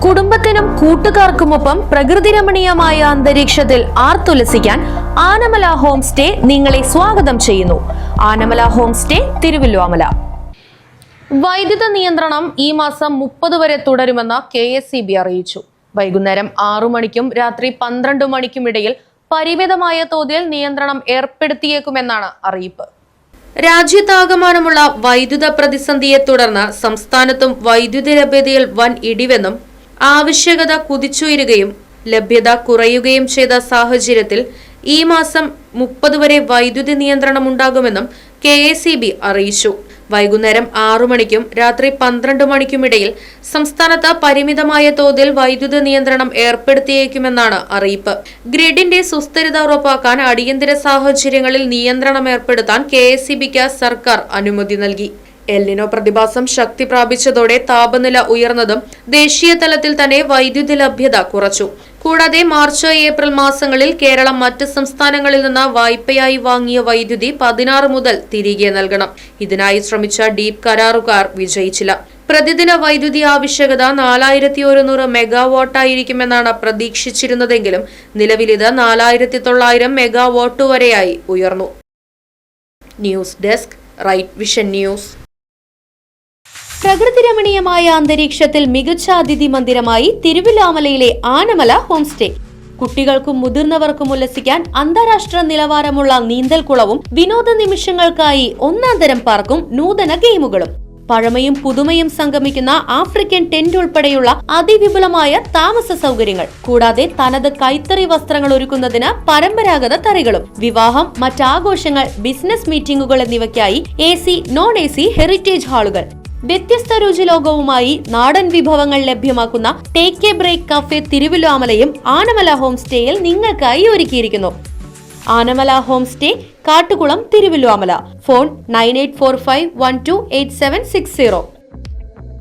കുടുംബത്തിനും കൂട്ടുകാർക്കുമൊപ്പം പ്രകൃതി രമണീയമായ അന്തരീക്ഷത്തിൽ ആർത്തുലസിക്കാൻ ആനമല ഹോം സ്റ്റേ നിങ്ങളെ സ്വാഗതം ചെയ്യുന്നു. Anamala home stay, Thiruvallomala. വൈദ്യുത നിയന്ത്രണം ഈ മാസം 30 വരെ തുടരുമെന്ന് KSEB അറിയിച്ചു. വൈകുന്നേരം 6 മണിക്കും രാത്രി 12 മണിക്കും ഇടയിൽ പരിമിതമായ തോതിൽ നിയന്ത്രണം ഏർപ്പെടുത്തിയേക്കുമെന്നാണ് അറിയിപ്പ്. രാജ്യത്താകമാനമുള്ള വൈദ്യുത പ്രതിസന്ധിയെ തുടർന്ന് സംസ്ഥാനത്തും വൈദ്യുതി ലഭ്യതയിൽ വൻ ഇടിവെന്നും ആവശ്യകത കുതിച്ചുയരുകയും ലഭ്യത കുറയുകയും ചെയ്ത സാഹചര്യത്തിൽ ഈ മാസം 30 വരെ വൈദ്യുതി നിയന്ത്രണമുണ്ടാകുമെന്നും KSEB അറിയിച്ചു. വൈകുന്നേരം 6 മണിക്കും രാത്രി 12 മണിക്കുമിടയിൽ സംസ്ഥാനത്ത് പരിമിതമായ തോതിൽ വൈദ്യുതി നിയന്ത്രണം ഏർപ്പെടുത്തിയേക്കുമെന്നാണ് അറിയിപ്പ്. ഗ്രിഡിന്റെ സുസ്ഥിരത ഉറപ്പാക്കാൻ അടിയന്തര സാഹചര്യങ്ങളിൽ നിയന്ത്രണം ഏർപ്പെടുത്താൻ KSEBക്ക് സർക്കാർ അനുമതി നൽകി. എൽനിനോ പ്രതിഭാസം ശക്തി പ്രാപിച്ചതോടെ താപനില ഉയർന്നതും ദേശീയ തലത്തിൽ തന്നെ വൈദ്യുതി ലഭ്യത കുറച്ചു. കൂടാതെ മാർച്ച് ഏപ്രിൽ മാസങ്ങളിൽ കേരളം മറ്റ് സംസ്ഥാനങ്ങളിൽ നിന്ന് വായ്പയായി വാങ്ങിയ വൈദ്യുതി 16 മുതൽ തിരികെ നൽകണം. ഇതിനായി ശ്രമിച്ച ഡീപ് കരാറുകാർ വിജയിച്ചില്ല. പ്രതിദിന വൈദ്യുതി ആവശ്യകത 4100 മെഗാവാട്ടായിരിക്കുമെന്നാണ് പ്രതീക്ഷിച്ചിരുന്നതെങ്കിലും നിലവിൽ ഇത് 4900 മെഗാവാട്ട് വരെയായി ഉയർന്നു. News desk, Right Vision news. പ്രകൃതി രമണീയമായ അന്തരീക്ഷത്തിൽ മികച്ച അതിഥി മന്ദിരമായി തിരുവല്ലോമലയിലെ ആനമല ഹോം സ്റ്റേ. കുട്ടികൾക്കും മുതിർന്നവർക്കും ഉല്ലസിക്കാൻ അന്താരാഷ്ട്ര നിലവാരമുള്ള നീന്തൽക്കുളവും വിനോദ നിമിഷങ്ങൾക്കായി ഒന്നാന്തരം പാർക്കും നൂതന ഗെയിമുകളും പഴമയും പുതുമയും സംഗമിക്കുന്ന ആഫ്രിക്കൻ ടെന്റ് ഉൾപ്പെടെയുള്ള അതിവിപുലമായ താമസ സൗകര്യങ്ങൾ, കൂടാതെ തനത് കൈത്തറി വസ്ത്രങ്ങൾ ഒരുക്കുന്നതിന് പരമ്പരാഗത തറികളും, വിവാഹം, മറ്റാഘോഷങ്ങൾ, ബിസിനസ് മീറ്റിംഗുകൾ എന്നിവയ്ക്കായി AC, non-AC ഹെറിറ്റേജ് ഹാളുകൾ, വ്യത്യസ്ത രുചിലോകവുമായി നാടൻ വിഭവങ്ങൾ ലഭ്യമാക്കുന്ന ടേക്ക് എ ബ്രേക്ക് കഫേ തിരുവല്ലോമലയും ആനമല ഹോം സ്റ്റേയിൽ നിങ്ങൾക്കായി ഒരുക്കിയിരിക്കുന്നു. Anamala home stay, Kattukulam, Thiruvallomala. Phone 9845128760.